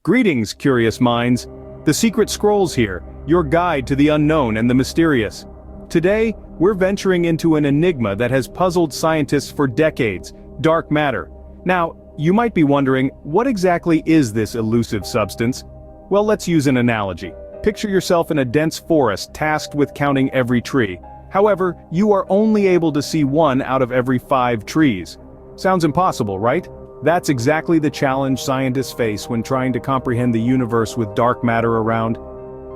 Greetings, curious minds. The Secret Scrolls here, your guide to the unknown and the mysterious. Today, we're venturing into an enigma that has puzzled scientists for decades: dark matter. Now, you might be wondering, what exactly is this elusive substance? Well, let's use an analogy. Picture yourself in a dense forest tasked with counting every tree. However, you are only able to see one out of every 5 trees. Sounds impossible, right? That's exactly the challenge scientists face when trying to comprehend the universe with dark matter around.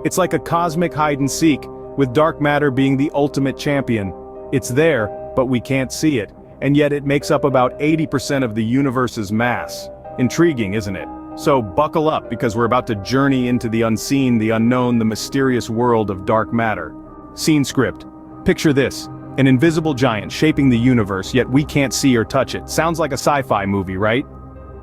It's like a cosmic hide-and-seek, with dark matter being the ultimate champion. It's there, but we can't see it, and yet it makes up about 80% of the universe's mass. Intriguing, isn't it? So buckle up, because we're about to journey into the unseen, the unknown, the mysterious world of dark matter. Scene script. Picture this. An invisible giant shaping the universe, yet we can't see or touch it. Sounds like a sci-fi movie, right?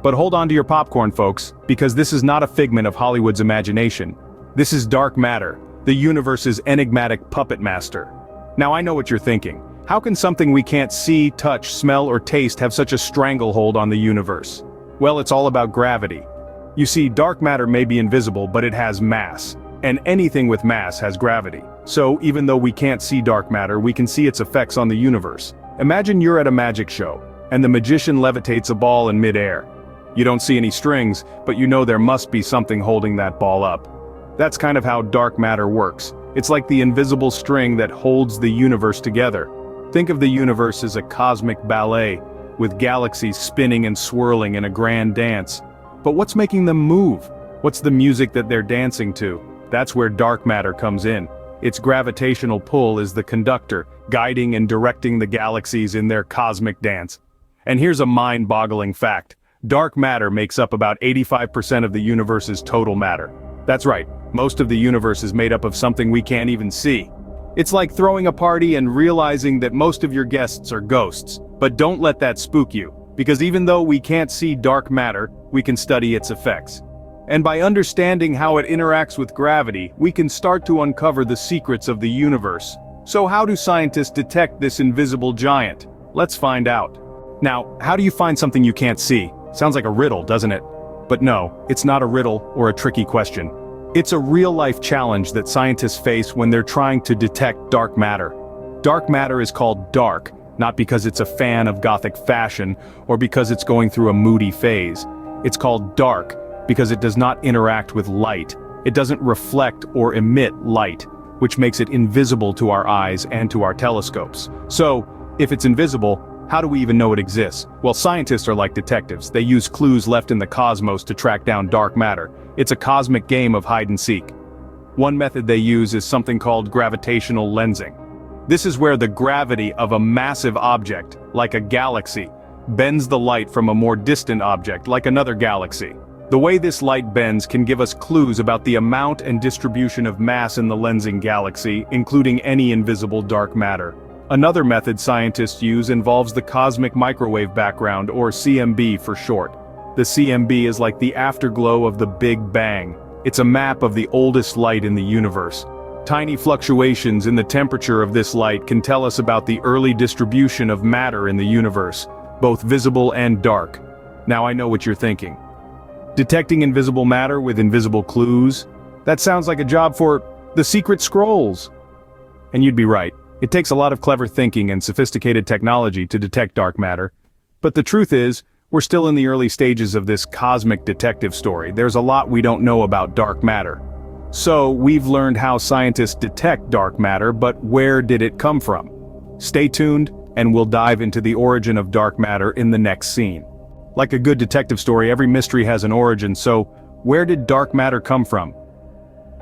But hold on to your popcorn, folks, because this is not a figment of Hollywood's imagination. This is dark matter, the universe's enigmatic puppet master. Now I know what you're thinking. How can something we can't see, touch, smell, or taste have such a stranglehold on the universe? Well, it's all about gravity. You see, dark matter may be invisible, but it has mass. And anything with mass has gravity. So, even though we can't see dark matter, we can see its effects on the universe. Imagine you're at a magic show, and the magician levitates a ball in midair. You don't see any strings, but you know there must be something holding that ball up. That's kind of how dark matter works. It's like the invisible string that holds the universe together. Think of the universe as a cosmic ballet, with galaxies spinning and swirling in a grand dance. But what's making them move? What's the music that they're dancing to? That's where dark matter comes in. Its gravitational pull is the conductor, guiding and directing the galaxies in their cosmic dance. And here's a mind-boggling fact. Dark matter makes up about 85% of the universe's total matter. That's right, most of the universe is made up of something we can't even see. It's like throwing a party and realizing that most of your guests are ghosts. But don't let that spook you, because even though we can't see dark matter, we can study its effects. And by understanding how it interacts with gravity, we can start to uncover the secrets of the universe. So how do scientists detect this invisible giant? Let's find out. Now, how do you find something you can't see? Sounds like a riddle, doesn't it? But no, it's not a riddle or a tricky question. It's a real-life challenge that scientists face when they're trying to detect dark matter. Dark matter is called dark, not because it's a fan of Gothic fashion or because it's going through a moody phase. It's called dark because it does not interact with light. It doesn't reflect or emit light, which makes it invisible to our eyes and to our telescopes. So, if it's invisible, how do we even know it exists? Well, scientists are like detectives. They use clues left in the cosmos to track down dark matter. It's a cosmic game of hide and seek. One method they use is something called gravitational lensing. This is where the gravity of a massive object, like a galaxy, bends the light from a more distant object, like another galaxy. The way this light bends can give us clues about the amount and distribution of mass in the lensing galaxy, including any invisible dark matter. Another method scientists use involves the cosmic microwave background, or CMB for short. The CMB is like the afterglow of the Big Bang. It's a map of the oldest light in the universe. Tiny fluctuations in the temperature of this light can tell us about the early distribution of matter in the universe, both visible and dark. Now I know what you're thinking. Detecting invisible matter with invisible clues? That sounds like a job for the Secret Scrolls. And you'd be right. It takes a lot of clever thinking and sophisticated technology to detect dark matter. But the truth is, we're still in the early stages of this cosmic detective story. There's a lot we don't know about dark matter. So, we've learned how scientists detect dark matter, but where did it come from? Stay tuned, and we'll dive into the origin of dark matter in the next scene. Like a good detective story, every mystery has an origin, so where did dark matter come from?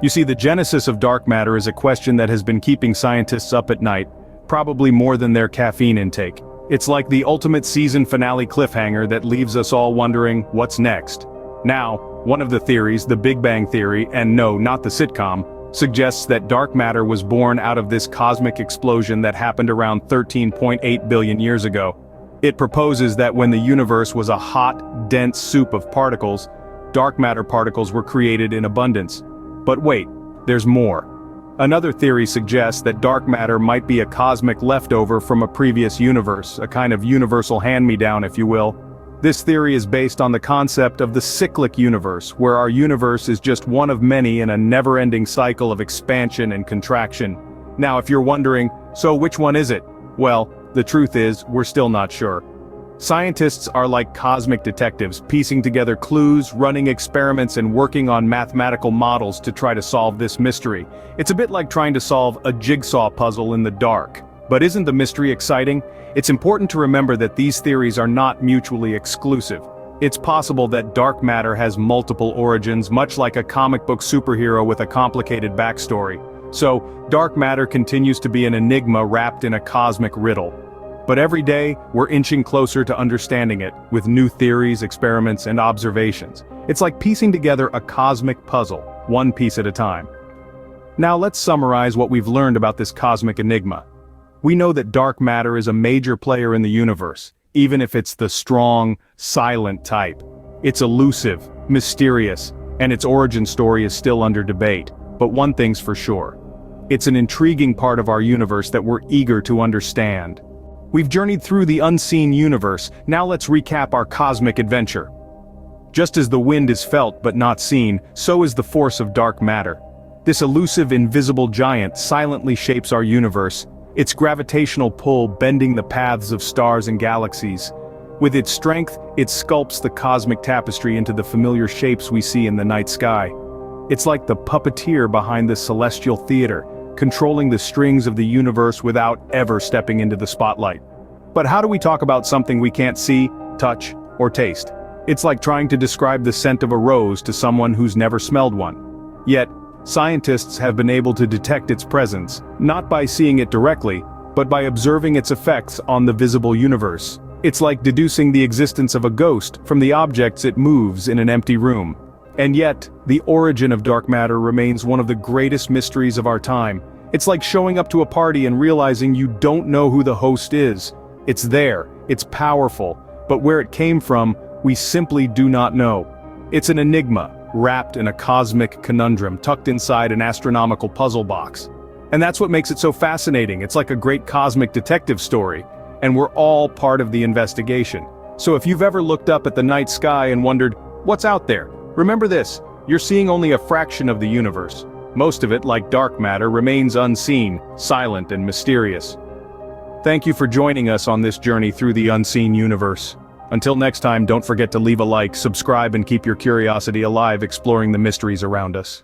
You see, the genesis of dark matter is a question that has been keeping scientists up at night, probably more than their caffeine intake. It's like the ultimate season finale cliffhanger that leaves us all wondering, what's next? Now, one of the theories, the Big Bang Theory, and no, not the sitcom, suggests that dark matter was born out of this cosmic explosion that happened around 13.8 billion years ago. It proposes that when the universe was a hot, dense soup of particles, dark matter particles were created in abundance. But wait, there's more. Another theory suggests that dark matter might be a cosmic leftover from a previous universe, a kind of universal hand-me-down, if you will. This theory is based on the concept of the cyclic universe, where our universe is just one of many in a never-ending cycle of expansion and contraction. Now, if you're wondering, so which one is it? Well, the truth is, we're still not sure. Scientists are like cosmic detectives, piecing together clues, running experiments, and working on mathematical models to try to solve this mystery. It's a bit like trying to solve a jigsaw puzzle in the dark. But isn't the mystery exciting? It's important to remember that these theories are not mutually exclusive. It's possible that dark matter has multiple origins, much like a comic book superhero with a complicated backstory. So, dark matter continues to be an enigma wrapped in a cosmic riddle. But every day, we're inching closer to understanding it, with new theories, experiments, and observations. It's like piecing together a cosmic puzzle, one piece at a time. Now let's summarize what we've learned about this cosmic enigma. We know that dark matter is a major player in the universe, even if it's the strong, silent type. It's elusive, mysterious, and its origin story is still under debate. But one thing's for sure. It's an intriguing part of our universe that we're eager to understand. We've journeyed through the unseen universe, now let's recap our cosmic adventure. Just as the wind is felt but not seen, so is the force of dark matter. This elusive, invisible giant silently shapes our universe, its gravitational pull bending the paths of stars and galaxies. With its strength, it sculpts the cosmic tapestry into the familiar shapes we see in the night sky. It's like the puppeteer behind the celestial theater, controlling the strings of the universe without ever stepping into the spotlight. But how do we talk about something we can't see, touch, or taste? It's like trying to describe the scent of a rose to someone who's never smelled one. Yet, scientists have been able to detect its presence, not by seeing it directly, but by observing its effects on the visible universe. It's like deducing the existence of a ghost from the objects it moves in an empty room. And yet, the origin of dark matter remains one of the greatest mysteries of our time. It's like showing up to a party and realizing you don't know who the host is. It's there, it's powerful, but where it came from, we simply do not know. It's an enigma, wrapped in a cosmic conundrum, tucked inside an astronomical puzzle box. And that's what makes it so fascinating. It's like a great cosmic detective story, and we're all part of the investigation. So if you've ever looked up at the night sky and wondered, what's out there? Remember this, you're seeing only a fraction of the universe. Most of it, like dark matter, remains unseen, silent and mysterious. Thank you for joining us on this journey through the unseen universe. Until next time, don't forget to leave a like, subscribe, and keep your curiosity alive exploring the mysteries around us.